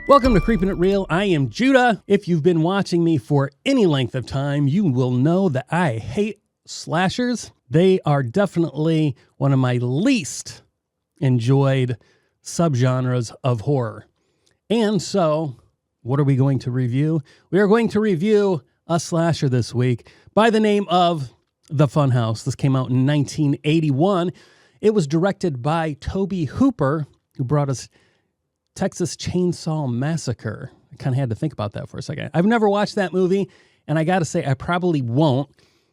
Welcome to Creepin' It Real. I am Judah. If you've been watching me for any length of time, you will know that I hate slashers. They are definitely one of my least enjoyed subgenres of horror. And so, what are we going to review? We are going to review a slasher this week by the name of The Funhouse. This came out in 1981. It was directed by Tobe Hooper, who brought us Texas Chainsaw Massacre. I kind of had to think about that for a second. I've never watched that movie, and I got to say I probably won't,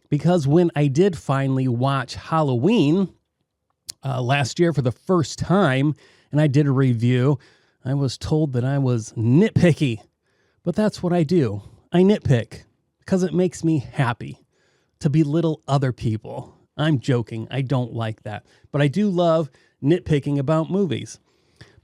because when I did finally watch Halloween last year for the first time, and I did a review, I was told that I was nitpicky. But that's what I do. I nitpick because it makes me happy to belittle other people. I'm joking. I don't like that. But I do love nitpicking about movies.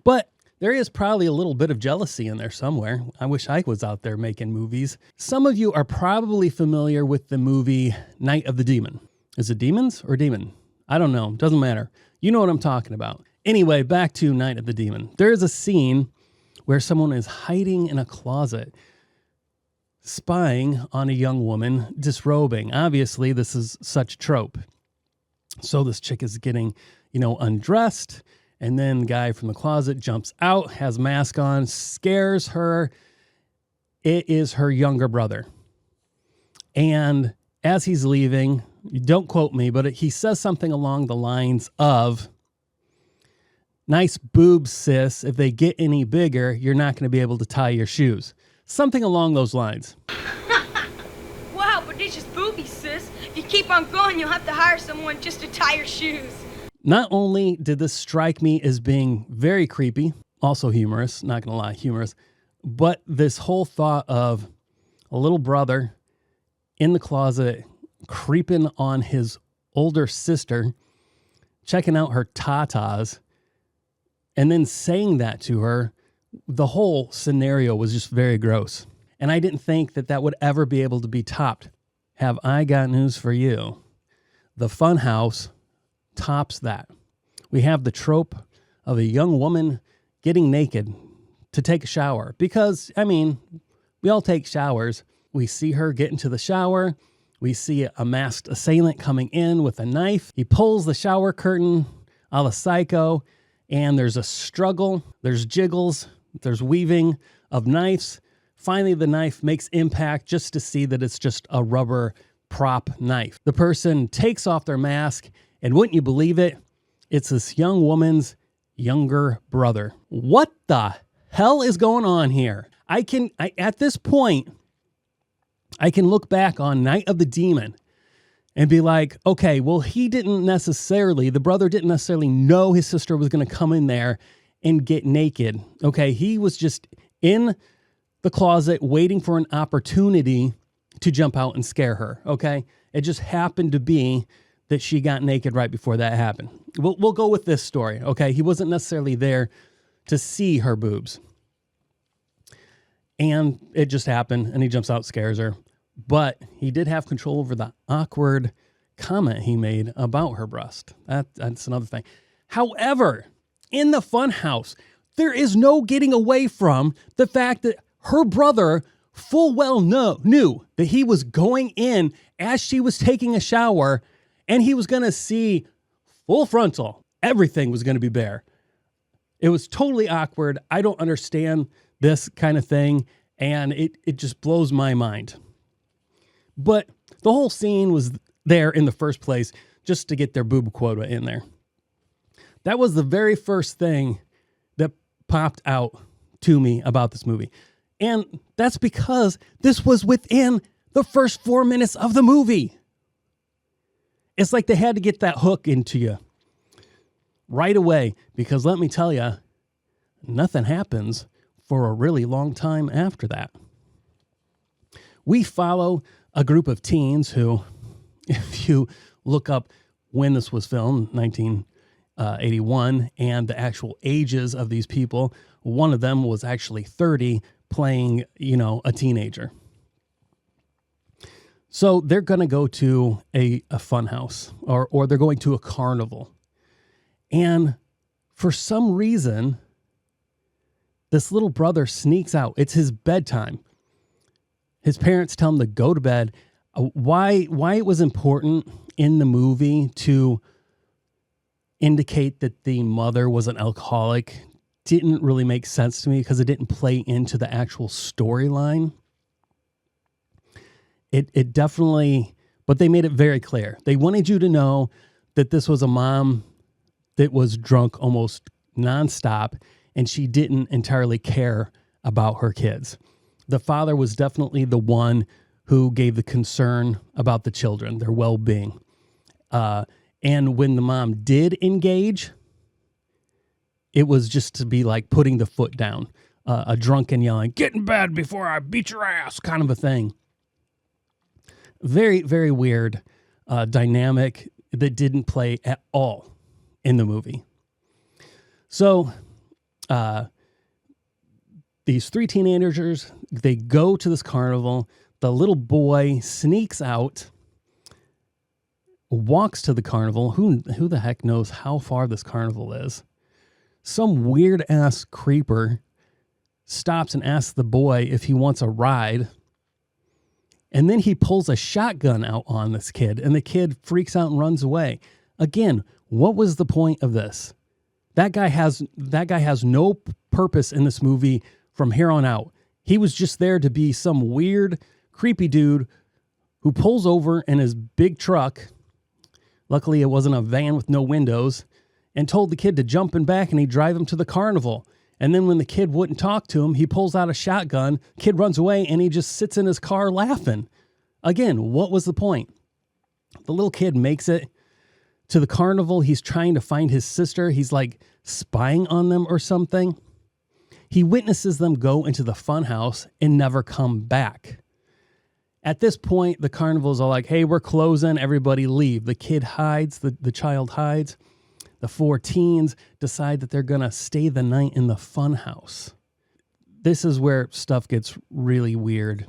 But there is probably a little bit of jealousy in there somewhere. I wish I was out there making movies. Some of you are probably familiar with the movie Night of the Demon. Is it Demons or Demon? I don't know. Doesn't matter. You know what I'm talking about. Anyway, back to Night of the Demon. There is a scene where someone is hiding in a closet, spying on a young woman, disrobing. Obviously, this is such trope. So this chick is getting, undressed. And then guy from the closet jumps out, has mask on, scares her. It is her younger brother. And as he's leaving, don't quote me, but he says something along the lines of, "Nice boobs, sis. If they get any bigger, you're not going to be able to tie your shoes." Something along those lines. Wow, prodigious boobies, sis. If you keep on going, you'll have to hire someone just to tie your shoes. Not only did this strike me as being very creepy, also humorous, not going to lie, humorous, but this whole thought of a little brother in the closet creeping on his older sister, checking out her tatas, and then saying that to her, the whole scenario was just very gross. And I didn't think that that would ever be able to be topped. Have I got news for you? The Funhouse tops that. We have the trope of a young woman getting naked to take a shower. Because, we all take showers. We see her get into the shower. We see a masked assailant coming in with a knife. He pulls the shower curtain a la Psycho, and there's a struggle. There's jiggles. There's weaving of knives. Finally, the knife makes impact just to see that it's just a rubber prop knife. The person takes off their mask, and wouldn't you believe it? It's this young woman's younger brother. What the hell is going on here? At this point, I can look back on Night of the Demon and be like, okay, well, the brother didn't necessarily know his sister was going to come in there and get naked. Okay, he was just in the closet waiting for an opportunity to jump out and scare her. Okay, it just happened to be that she got naked right before that happened. We'll go with this story, okay? He wasn't necessarily there to see her boobs. And it just happened, and he jumps out, scares her. But he did have control over the awkward comment he made about her breast. That's another thing. However, in the Funhouse, there is no getting away from the fact that her brother full well knew that he was going in as she was taking a shower, and he was going to see full frontal. Everything was going to be bare. It was totally awkward. I don't understand this kind of thing, and it just blows my mind. But the whole scene was there in the first place just to get their boob quota in there. That was the very first thing that popped out to me about this movie. And that's because this was within the first 4 minutes of the movie. It's like they had to get that hook into you right away, because let me tell you, nothing happens for a really long time after that. We follow a group of teens who, if you look up when this was filmed, 1981, and the actual ages of these people, one of them was actually 30 playing, a teenager. So they're going to go to a fun house or they're going to a carnival. And for some reason, this little brother sneaks out. It's his bedtime. His parents tell him to go to bed. Why it was important in the movie to indicate that the mother was an alcoholic didn't really make sense to me because it didn't play into the actual storyline. It definitely, but they made it very clear. They wanted you to know that this was a mom that was drunk almost nonstop, and she didn't entirely care about her kids. The father was definitely the one who gave the concern about the children, their well-being. And when the mom did engage, it was just to be like putting the foot down, a drunken yelling, "Get in bed before I beat your ass," kind of a thing. Very, very weird dynamic that didn't play at all in the movie. So these three teenagers, they go to this carnival. The little boy sneaks out, walks to the carnival. Who the heck knows how far this carnival is? Some weird-ass creeper stops and asks the boy if he wants a ride. And then he pulls a shotgun out on this kid, and the kid freaks out and runs away. Again, what was the point of this? That guy has no purpose in this movie from here on out. He was just there to be some weird, creepy dude who pulls over in his big truck. Luckily, it wasn't a van with no windows, and told the kid to jump in back and he'd drive him to the carnival. And then when the kid wouldn't talk to him, he pulls out a shotgun, kid runs away, and he just sits in his car laughing. Again, what was the point? The little kid makes it to the carnival. He's trying to find his sister. He's like spying on them or something. He witnesses them go into the funhouse and never come back. At this point, the carnival's all like, "Hey, we're closing. Everybody leave." The kid hides. The child hides. The four teens decide that they're going to stay the night in the funhouse. This is where stuff gets really weird.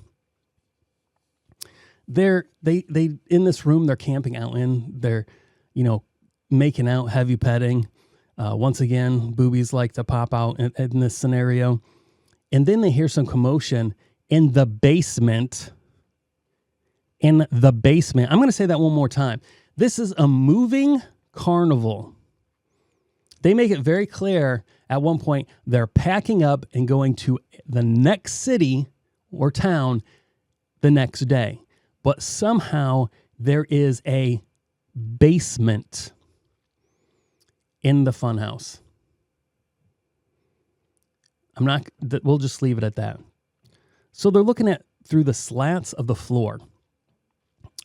They in this room they're camping out in. They're, making out, heavy petting. Once again, boobies like to pop out in this scenario. And then they hear some commotion in the basement. In the basement. I'm going to say that one more time. This is a moving carnival. They make it very clear at one point they're packing up and going to the next city or town the next day. But somehow there is a basement in the funhouse. We'll just leave it at that. So they're looking at through the slats of the floor,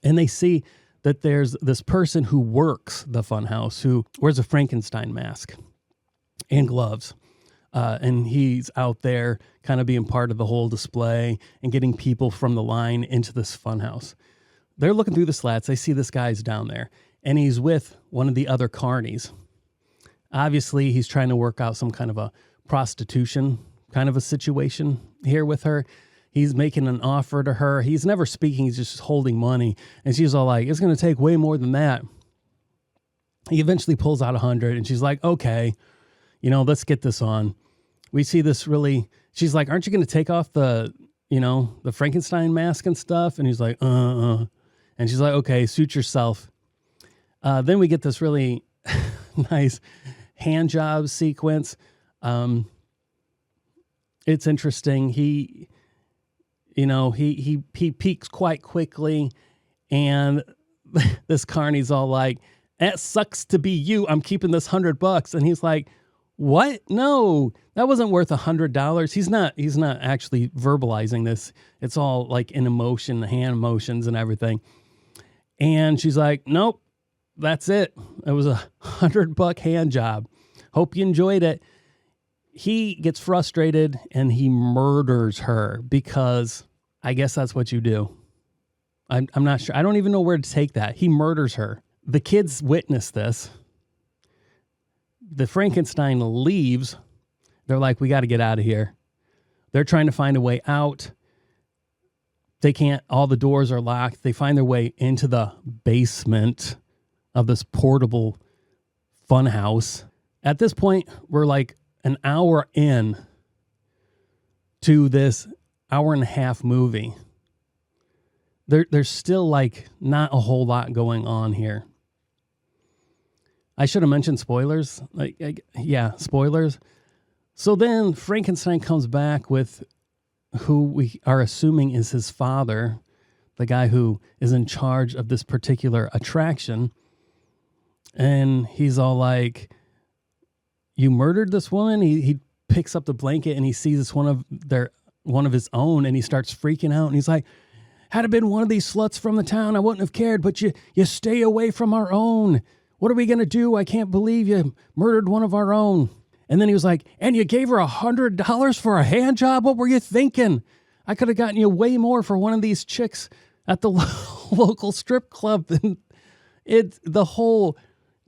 and they see that there's this person who works the funhouse who wears a Frankenstein mask and gloves. And he's out there kind of being part of the whole display and getting people from the line into this funhouse. They're looking through the slats. They see this guy's down there, and he's with one of the other carnies. Obviously, he's trying to work out some kind of a prostitution kind of a situation here with her. He's making an offer to her. He's never speaking. He's just holding money. And she's all like, "It's going to take way more than that." He eventually pulls out 100, and she's like, "Okay, let's get this on." We see this really, she's like, "Aren't you going to take off the Frankenstein mask and stuff?" And he's like, And she's like, "Okay, suit yourself." Then we get this really nice hand job sequence. It's interesting. He peaks quite quickly, and this carney's all like, "It sucks to be you. I'm keeping this $100. And he's like, "What? No, that wasn't worth $100. He's not actually verbalizing this. It's all like in emotion, the hand motions and everything. And she's like, "Nope, that's it. It was $100 hand job. Hope you enjoyed it." He gets frustrated and he murders her because I guess that's what you do. I'm not sure. I don't even know where to take that. He murders her. The kids witness this. The Frankenstein leaves. They're like, "We got to get out of here." They're trying to find a way out. They can't. All the doors are locked. They find their way into the basement of this portable funhouse. At this point, we're like an hour in to this hour-and-a-half movie, there's still like not a whole lot going on here. I should have mentioned spoilers. Spoilers. So then Frankenstein comes back with who we are assuming is his father, the guy who is in charge of this particular attraction. And he's all like, you murdered this woman? He picks up the blanket and he sees it's one of his own, and he starts freaking out. And he's like, had it been one of these sluts from the town, I wouldn't have cared, but you stay away from our own. What are we going to do? I can't believe you murdered one of our own. And then he was like, and you gave her $100 for a hand job? What were you thinking? I could have gotten you way more for one of these chicks at the local strip club. And the whole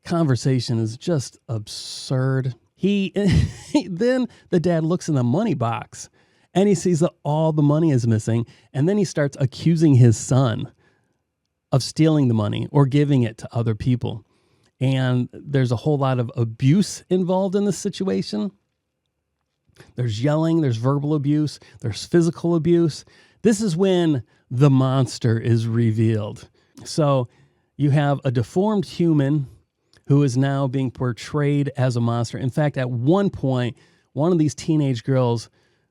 conversation is just absurd. Then the dad looks in the money box and he sees that all the money is missing. And then he starts accusing his son of stealing the money or giving it to other people. And there's a whole lot of abuse involved in this situation. There's yelling, there's verbal abuse, there's physical abuse. This is when the monster is revealed. So you have a deformed human who is now being portrayed as a monster. In fact, at one point, one of these teenage girls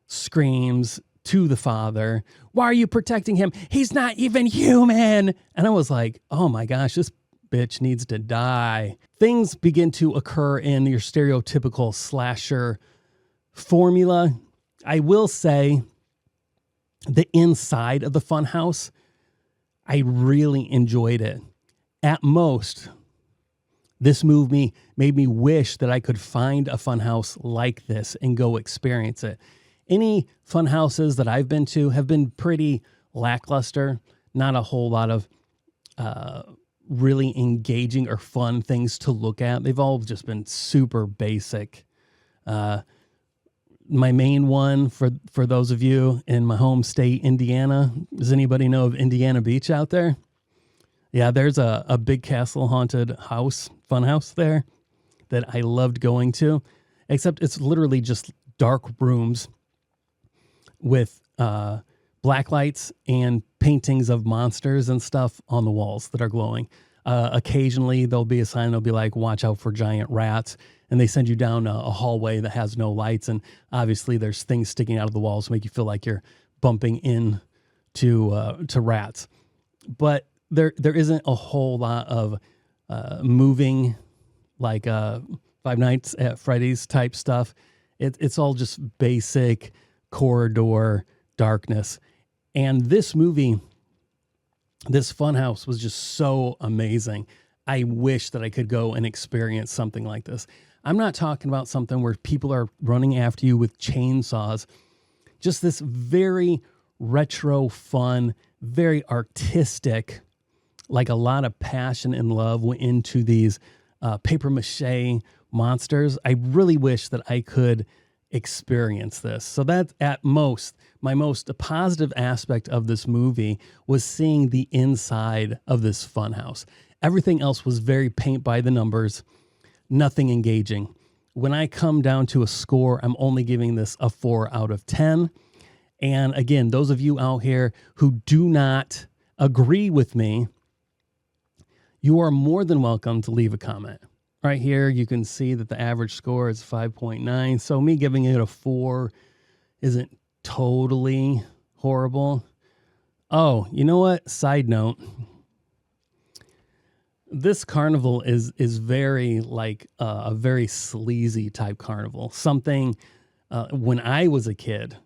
screams to the father, "Why are you protecting him? He's not even human." And I was like, oh my gosh, this bitch needs to die. Things begin to occur in your stereotypical slasher formula. I will say the inside of the Funhouse, I really enjoyed it. At most, this movie made me wish that I could find a funhouse like this and go experience it. Any funhouses that I've been to have been pretty lackluster. Not a whole lot of really engaging or fun things to look at. They've all just been super basic. My main one for those of you in my home state, Indiana. Does anybody know of Indiana Beach out there? Yeah, there's a big castle haunted house, funhouse there that I loved going to, except it's literally just dark rooms with black lights and paintings of monsters and stuff on the walls that are glowing. Occasionally there'll be a sign that'll be like, watch out for giant rats. And they send you down a hallway that has no lights. And obviously there's things sticking out of the walls to make you feel like you're bumping into rats. But there isn't a whole lot of moving like Five Nights at Freddy's type stuff. It's all just basic corridor darkness. And this movie, this Funhouse, was just so amazing. I wish that I could go and experience something like this. I'm not talking about something where people are running after you with chainsaws. Just this very retro, fun, very artistic, like a lot of passion and love went into these paper mache monsters. I really wish that I could experience this. So that's at most, my most positive aspect of this movie was seeing the inside of this funhouse. Everything else was very paint by the numbers, nothing engaging. When I come down to a score, I'm only giving this a 4 out of 10. And again, those of you out here who do not agree with me, you are more than welcome to leave a comment. Right here, you can see that the average score is 5.9. So me giving it a 4 isn't totally horrible. Oh, you know what? Side note. This carnival is very like a very sleazy type carnival. Something when I was a kid,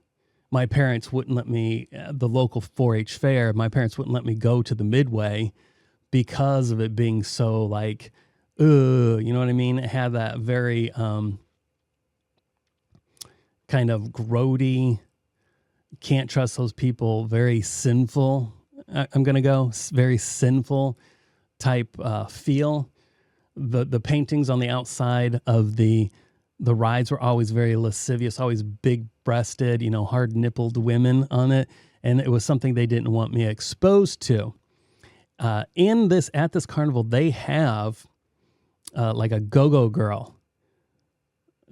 my parents wouldn't let me, the local 4-H fair, my parents wouldn't let me go to the Midway because of it being so like, you know what I mean? It had that very kind of grody, can't trust those people, very sinful. I'm going to go very sinful type feel. The paintings on the outside of the rides were always very lascivious, always big-breasted, hard-nippled women on it, and it was something they didn't want me exposed to. At this carnival, they have like a go-go girl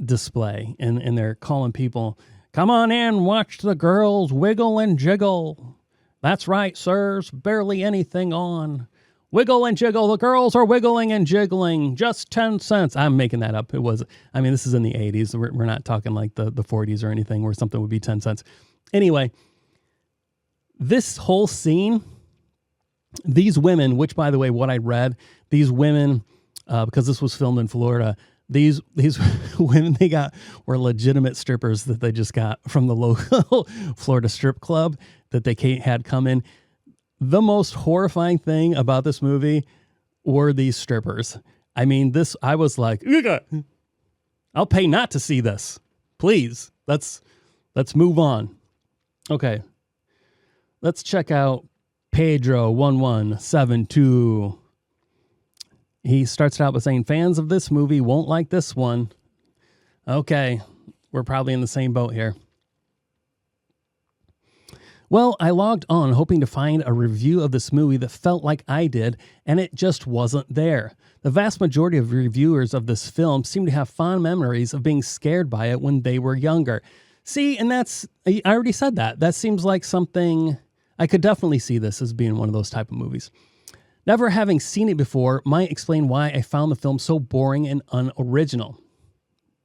display, and they're calling people Come on in, watch the girls wiggle and jiggle. That's right, sirs, barely anything on. Wiggle and jiggle, the girls are wiggling and jiggling, just 10 cents. I'm making that up. This is in the 80s. We're not talking like the 40s or anything where something would be 10 cents. Anyway, this whole scene, these women, which by the way, what I read, these women, because this was filmed in Florida, these women were legitimate strippers that they just got from the local Florida strip club that they had come in. The most horrifying thing about this movie were these strippers. I was like, I'll pay not to see this. Please, let's move on. Okay. Let's check out Pedro 1172. He starts out by saying, fans of this movie won't like this one. Okay, we're probably in the same boat here. Well, I logged on hoping to find a review of this movie that felt like I did, and it just wasn't there. The vast majority of reviewers of this film seem to have fond memories of being scared by it when they were younger. See, and I already said that. That seems like something, I could definitely see this as being one of those type of movies. Never having seen it before might explain why I found the film so boring and unoriginal.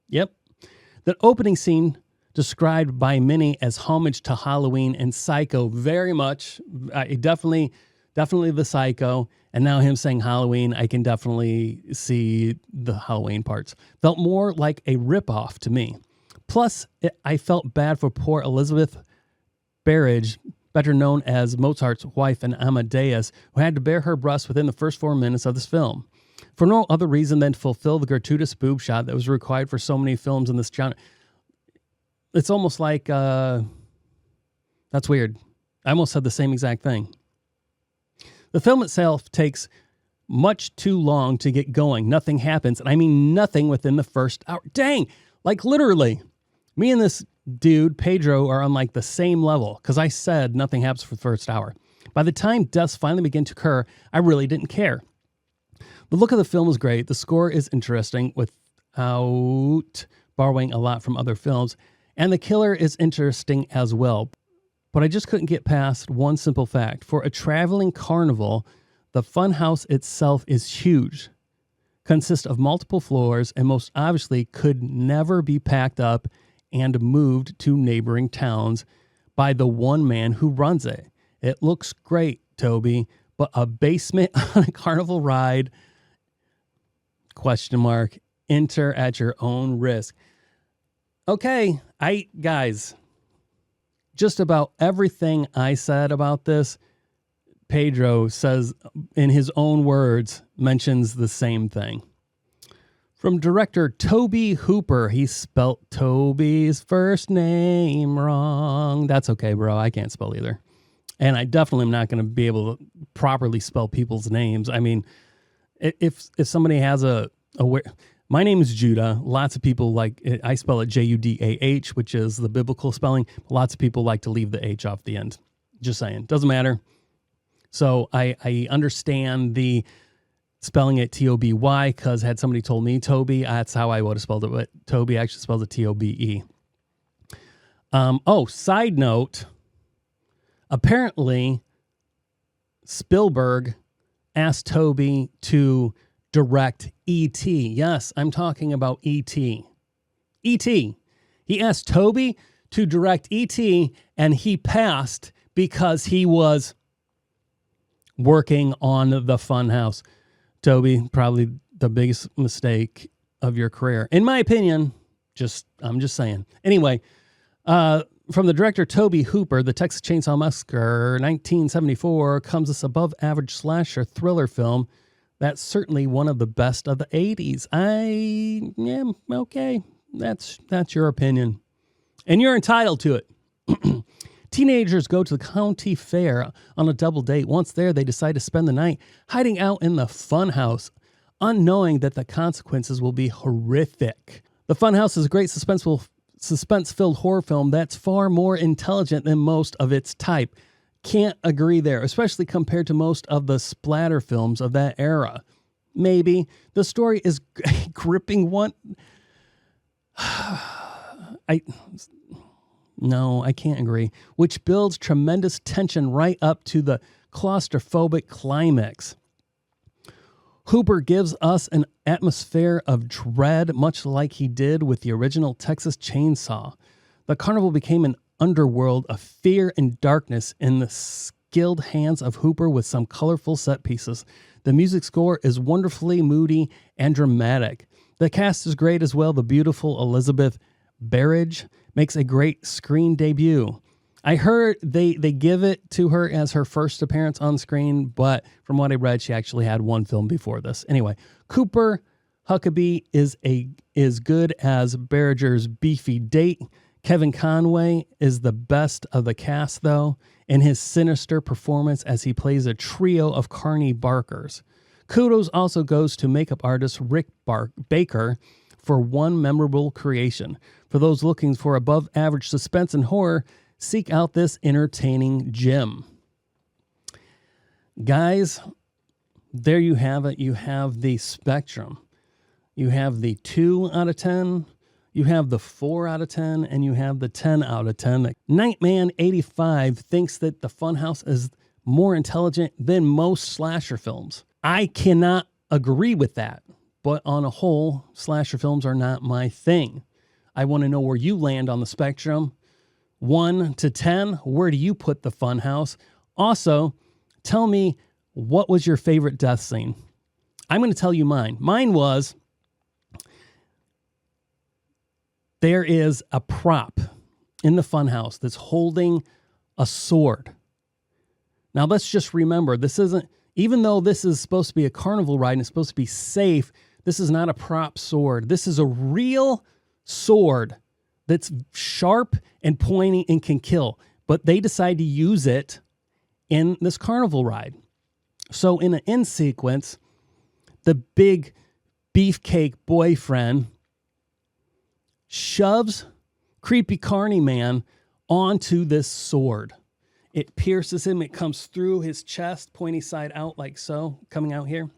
Yep. The opening scene, described by many as homage to Halloween and Psycho, very much, definitely the Psycho, and now him saying Halloween, I can definitely see the Halloween parts. Felt more like a ripoff to me. Plus, I felt bad for poor Elizabeth Barrage, better known as Mozart's wife in Amadeus, who had to bear her breast within the first 4 minutes of this film. For no other reason than to fulfill the gratuitous boob shot that was required for so many films in this genre. It's almost like, that's weird. I almost said the same exact thing. The film itself takes much too long to get going. Nothing happens. And I mean nothing within the first hour. Dang, like literally. Me and this dude, Pedro, are on like the same level because I said nothing happens for the first hour. By the time deaths finally begin to occur, I really didn't care. The look of the film is great. The score is interesting without borrowing a lot from other films. And the killer is interesting as well. But I just couldn't get past one simple fact. For a traveling carnival, the Funhouse itself is huge, consists of multiple floors, and most obviously could never be packed up and moved to neighboring towns by the one man who runs it. It looks great, Toby, but a basement on a carnival ride, ? Enter at your own risk. Okay, guys, just about everything I said about this, Pedro says in his own words, mentions the same thing. From director Toby Hooper, he spelt Toby's first name wrong. That's okay, bro. I can't spell either. And I definitely am not going to be able to properly spell people's names. I mean, if somebody has my name is Judah. Lots of people I spell it Judah, which is the biblical spelling. Lots of people like to leave the H off the end. Just saying. Doesn't matter. So I understand the spelling it Toby, because had somebody told me Toby, that's how I would have spelled it. But Toby actually spells it Tobe. Side note. Apparently, Spielberg asked Toby to direct E.T. Yes, I'm talking about E.T. E.T. He asked Toby to direct E.T. and he passed because he was working on the Funhouse. Toby, probably the biggest mistake of your career. In my opinion, I'm just saying. Anyway, from the director Toby Hooper, the Texas Chainsaw Massacre 1974 comes this above-average slasher thriller film that's certainly one of the best of the 80s. Okay. That's your opinion. And you're entitled to it. Teenagers go to the county fair on a double date. Once there, they decide to spend the night hiding out in the Funhouse, unknowing that the consequences will be horrific. The Funhouse is a great suspense-filled horror film that's far more intelligent than most of its type. Can't agree there, especially compared to most of the splatter films of that era. Maybe. The story is a gripping one. No, I can't agree. Which builds tremendous tension right up to the claustrophobic climax. Hooper gives us an atmosphere of dread, much like he did with the original Texas Chainsaw. The carnival became an underworld of fear and darkness in the skilled hands of Hooper with some colorful set pieces. The music score is wonderfully moody and dramatic. The cast is great as well. The beautiful Elizabeth Berridge makes a great screen debut. I heard they give it to her as her first appearance on screen, but from what I read, she actually had one film before this. Anyway, Cooper Huckabee is good as Berridger's beefy date. Kevin Conway is the best of the cast, though, in his sinister performance as he plays a trio of carny barkers. Kudos also goes to makeup artist Rick Baker for one memorable creation. For those looking for above-average suspense and horror, seek out this entertaining gem. Guys, there you have it. You have the spectrum. You have the 2 out of 10, you have the 4 out of 10, and you have the 10 out of 10. Nightman85 thinks that the Funhouse is more intelligent than most slasher films. I cannot agree with that, but on a whole, slasher films are not my thing. I want to know where you land on the spectrum. 1 to 10, where do you put the Funhouse? Also, tell me, what was your favorite death scene? I'm going to tell you mine. Mine was, there is a prop in the Funhouse that's holding a sword. Now, let's just remember, this isn't, even though this is supposed to be a carnival ride and it's supposed to be safe, this is not a prop sword. This is a real sword that's sharp and pointy and can kill. But they decide to use it in this carnival ride. So in an end sequence, the big beefcake boyfriend shoves creepy carny man onto this sword. It pierces him. It comes through his chest, pointy side out like so, coming out here.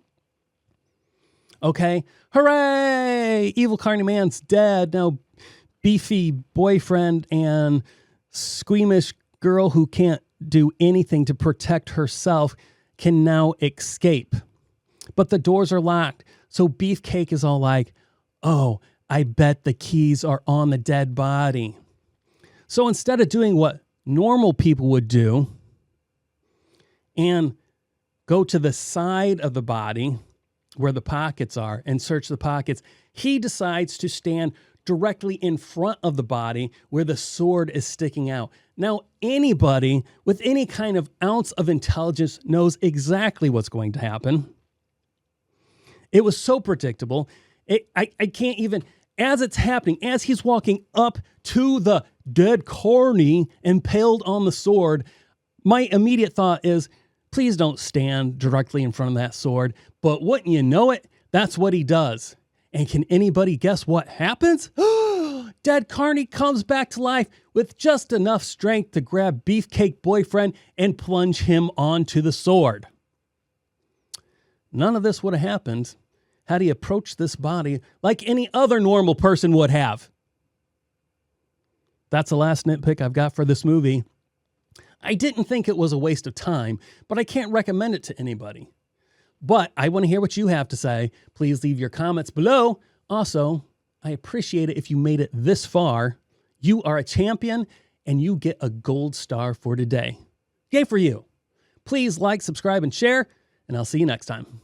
Okay. Hooray! Evil carny man's dead. Now, beefy boyfriend and squeamish girl who can't do anything to protect herself can now escape. But the doors are locked. So Beefcake is all like, oh, I bet the keys are on the dead body. So instead of doing what normal people would do and go to the side of the body where the pockets are and search the pockets, he decides to stand directly in front of the body where the sword is sticking out. Now, anybody with any kind of ounce of intelligence knows exactly what's going to happen. It was so predictable. I can't even, as it's happening, as he's walking up to the dead carny impaled on the sword, my immediate thought is, please don't stand directly in front of that sword. But wouldn't you know it, that's what he does. And can anybody guess what happens? Dead carny comes back to life with just enough strength to grab Beefcake boyfriend and plunge him onto the sword. None of this would have happened had he approached this body like any other normal person would have. That's the last nitpick I've got for this movie. I didn't think it was a waste of time, but I can't recommend it to anybody. But I want to hear what you have to say. Please leave your comments below. Also, I appreciate it if you made it this far. You are a champion, and you get a gold star for today. Yay for you. Please like, subscribe, and share, and I'll see you next time.